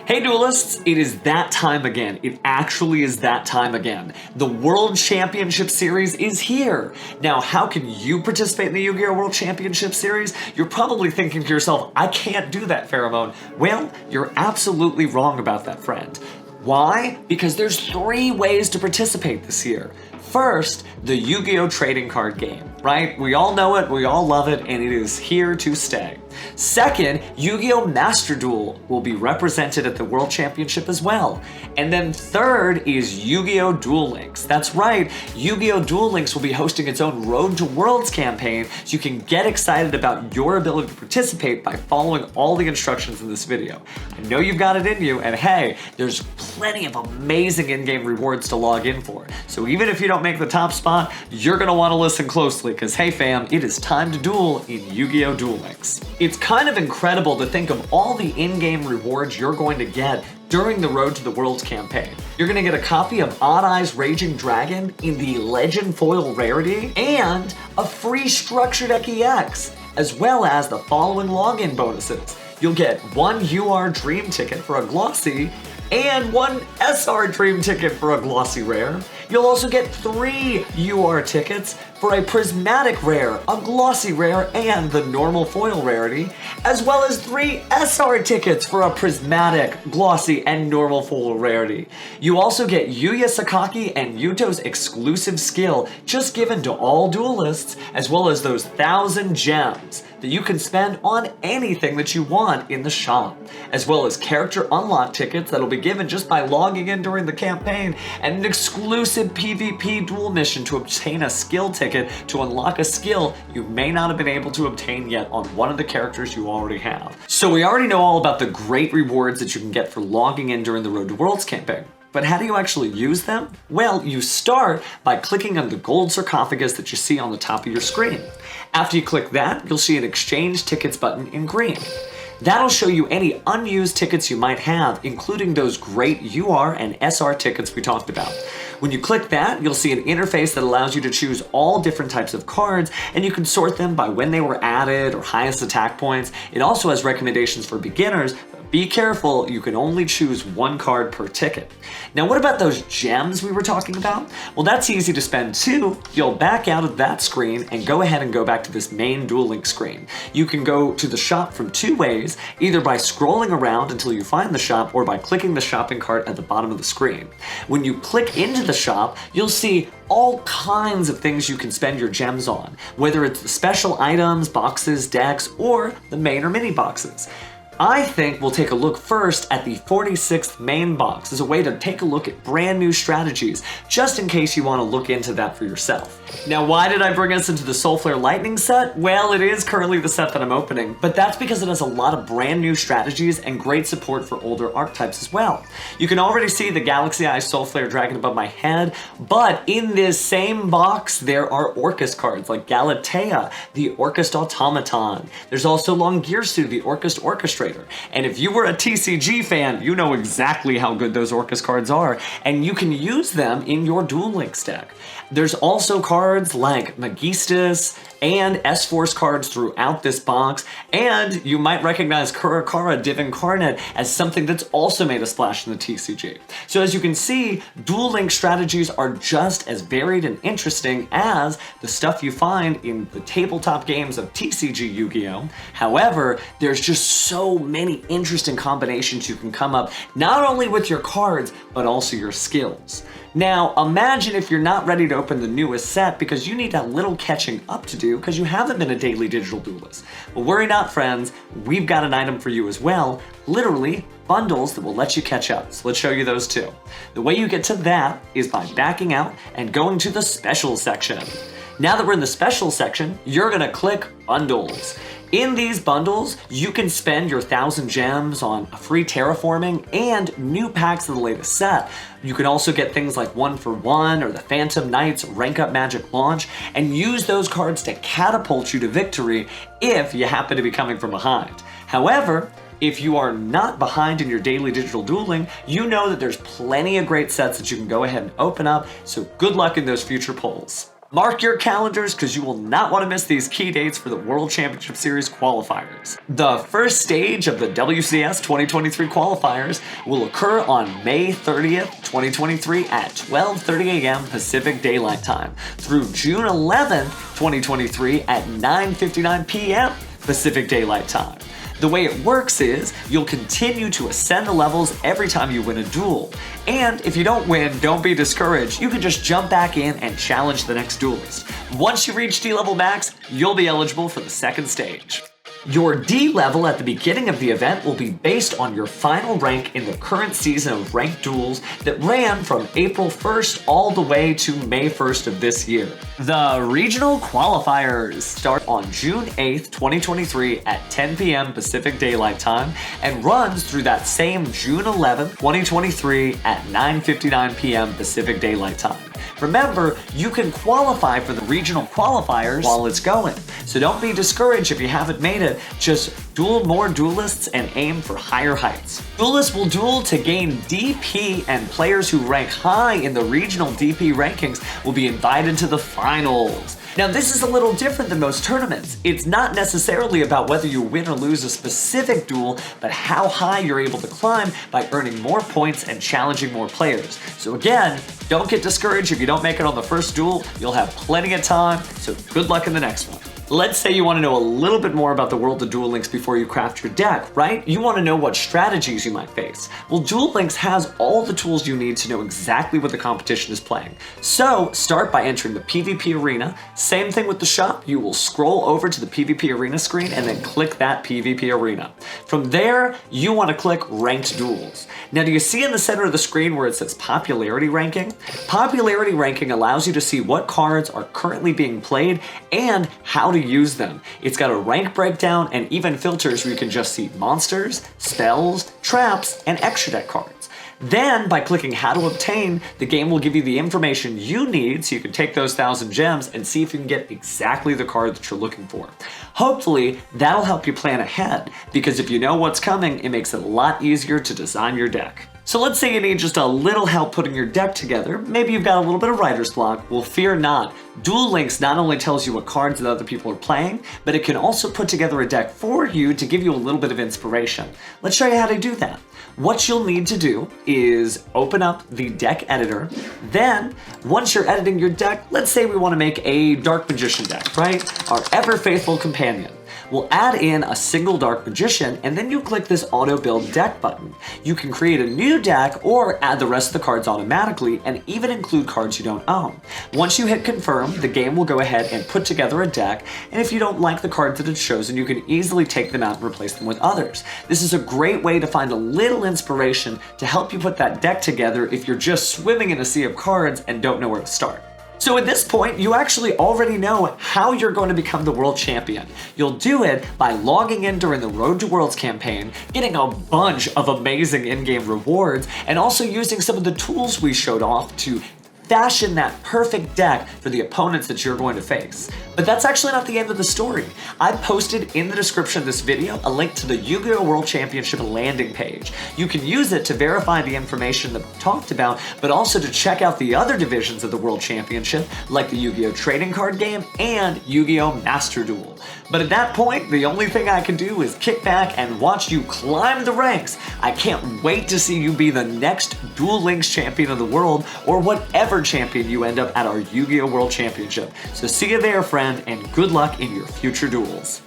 Hey duelists, it is that time again. It actually is that time again. The World Championship Series is here. Now, how can you participate in the Yu-Gi-Oh World Championship Series? You're probably thinking to yourself, I can't do that, Pheromone. Well, you're absolutely wrong about that, friend. Why? Because there's 3 ways to participate this year. First, the Yu-Gi-Oh trading card game, right? We all know it, we all love it, and it is here to stay. Second, Yu-Gi-Oh Master Duel will be represented at the World Championship as well. And then third is Yu-Gi-Oh Duel Links. That's right, Yu-Gi-Oh Duel Links will be hosting its own Road to Worlds campaign, so you can get excited about your ability to participate by following all the instructions in this video. I know you've got it in you, and hey, there's plenty of amazing in-game rewards to log in for. So even if you don't make the top spot, you're gonna wanna listen closely, because hey fam, it is time to duel in Yu-Gi-Oh Duel Links. It's kind of incredible to think of all the in-game rewards you're going to get during the Road to the Worlds campaign. You're gonna get a copy of Odd Eye's Raging Dragon in the Legend Foil rarity, and a free Structure Deck EX, as well as the following login bonuses. You'll get 1 UR Dream Ticket for a Glossy, and 1 SR Dream Ticket for a Glossy Rare. You'll also get 3 UR tickets for a Prismatic Rare, a Glossy Rare, and the normal foil rarity, as well as 3 SR tickets for a Prismatic, Glossy, and normal foil rarity. You also get Yuya Sakaki and Yuto's exclusive skill just given to all duelists, as well as those 1,000 gems that you can spend on anything that you want in the shop, as well as character unlock tickets that'll be given just by logging in during the campaign, and an exclusive PvP duel mission to obtain a skill ticket to unlock a skill you may not have been able to obtain yet on one of the characters you already have. So we already know all about the great rewards that you can get for logging in during the Road to Worlds campaign. But how do you actually use them? Well, you start by clicking on the gold sarcophagus that you see on the top of your screen. After you click that, you'll see an Exchange Tickets button in green. That'll show you any unused tickets you might have, including those great UR and SR tickets we talked about. When you click that, you'll see an interface that allows you to choose all different types of cards, and you can sort them by when they were added or highest attack points. It also has recommendations for beginners. Be careful, you can only choose 1 card per ticket. Now what about those gems we were talking about? Well, that's easy to spend too. You'll back out of that screen and go ahead and go back to this main Duel Link screen. You can go to the shop from 2 ways, either by scrolling around until you find the shop or by clicking the shopping cart at the bottom of the screen. When you click into the shop, you'll see all kinds of things you can spend your gems on, whether it's the special items, boxes, decks, or the main or mini boxes. I think we'll take a look first at the 46th main box as a way to take a look at brand new strategies, just in case you want to look into that for yourself. Now, why did I bring us into the Soulflare Lightning set? Well, it is currently the set that I'm opening, but that's because it has a lot of brand new strategies and great support for older archetypes as well. You can already see the Galaxy Eye Soulflare Dragon above my head, but in this same box, there are Orcus cards like Galatea, the Orcust Automaton. There's also Longirsu, the Orcust Orchestrator. And if you were a TCG fan, you know exactly how good those Orcus cards are, and you can use them in your Duel Links deck. There's also cards like Magistus and S-Force cards throughout this box, and you might recognize Kurakara Div Incarnate as something that's also made a splash in the TCG. So as you can see, Duel Link strategies are just as varied and interesting as the stuff you find in the tabletop games of TCG Yu-Gi-Oh! However, there's just so many interesting combinations you can come up, not only with your cards, but also your skills. Now, imagine if you're not ready to open the newest set because you need a little catching up to do because you haven't been a daily digital duelist. But worry not, friends, we've got an item for you as well, literally bundles that will let you catch up. So let's show you those too. The way you get to that is by backing out and going to the special section. Now that we're in the special section, you're gonna click bundles. In these bundles, you can spend your 1,000 gems on a free terraforming and new packs of the latest set. You can also get things like 1-for-1 or the Phantom Knights Rank Up Magic launch and use those cards to catapult you to victory if you happen to be coming from behind. However, if you are not behind in your daily digital dueling, you know that there's plenty of great sets that you can go ahead and open up, so good luck in those future polls. Mark your calendars because you will not want to miss these key dates for the World Championship Series qualifiers. The first stage of the WCS 2023 qualifiers will occur on May 30th, 2023 at 12:30 a.m. Pacific Daylight Time through June 11th, 2023 at 9:59 p.m. Pacific Daylight Time. The way it works is you'll continue to ascend the levels every time you win a duel. And if you don't win, don't be discouraged. You can just jump back in and challenge the next duelist. Once you reach D level max, you'll be eligible for the second stage. Your D level at the beginning of the event will be based on your final rank in the current season of ranked duels that ran from April 1st all the way to May 1st of this year. The regional qualifiers start on June 8th, 2023 at 10 p.m. Pacific Daylight Time and runs through that same June 11th, 2023 at 9:59 p.m. Pacific Daylight Time. Remember, you can qualify for the regional qualifiers while it's going, so don't be discouraged if you haven't made it. Just duel more duelists and aim for higher heights. Duelists will duel to gain DP, and players who rank high in the regional DP rankings will be invited to the finals. Now, this is a little different than most tournaments. It's not necessarily about whether you win or lose a specific duel, but how high you're able to climb by earning more points and challenging more players. So again, don't get discouraged if you don't make it on the first duel. You'll have plenty of time, so good luck in the next one. Let's say you want to know a little bit more about the world of Duel Links before you craft your deck, right? You want to know what strategies you might face. Well, Duel Links has all the tools you need to know exactly what the competition is playing. So start by entering the PvP arena. Same thing with the shop. You will scroll over to the PvP arena screen and then click that PvP arena. From there, you want to click Ranked Duels. Now, do you see in the center of the screen where it says Popularity Ranking? Popularity Ranking allows you to see what cards are currently being played and how to use them. It's got a rank breakdown and even filters where you can just see monsters, spells, traps, and extra deck cards. Then, by clicking How to Obtain, the game will give you the information you need so you can take those 1,000 gems and see if you can get exactly the card that you're looking for. Hopefully, that'll help you plan ahead, because if you know what's coming, it makes it a lot easier to design your deck. So let's say you need just a little help putting your deck together. Maybe you've got a little bit of writer's block. Well, fear not. Duel Links not only tells you what cards that other people are playing, but it can also put together a deck for you to give you a little bit of inspiration. Let's show you how to do that. What you'll need to do is open up the deck editor. Then, once you're editing your deck, let's say we want to make a Dark Magician deck, right? Our ever faithful companion. We'll add in a single Dark Magician, and then you click this Auto Build Deck button. You can create a new deck or add the rest of the cards automatically and even include cards you don't own. Once you hit confirm, the game will go ahead and put together a deck, and if you don't like the cards that it's chosen, you can easily take them out and replace them with others. This is a great way to find a little inspiration to help you put that deck together if you're just swimming in a sea of cards and don't know where to start. So at this point, you actually already know how you're going to become the world champion. You'll do it by logging in during the Road to Worlds campaign, getting a bunch of amazing in-game rewards, and also using some of the tools we showed off to fashion that perfect deck for the opponents that you're going to face. But that's actually not the end of the story. I posted in the description of this video a link to the Yu-Gi-Oh World Championship landing page. You can use it to verify the information that we talked about, but also to check out the other divisions of the World Championship, like the Yu-Gi-Oh trading card game and Yu-Gi-Oh Master Duel. But at that point, the only thing I can do is kick back and watch you climb the ranks. I can't wait to see you be the next Duel Links champion of the world, or whatever champion you end up at our Yu-Gi-Oh World Championship. So see you there, friend, and good luck in your future duels.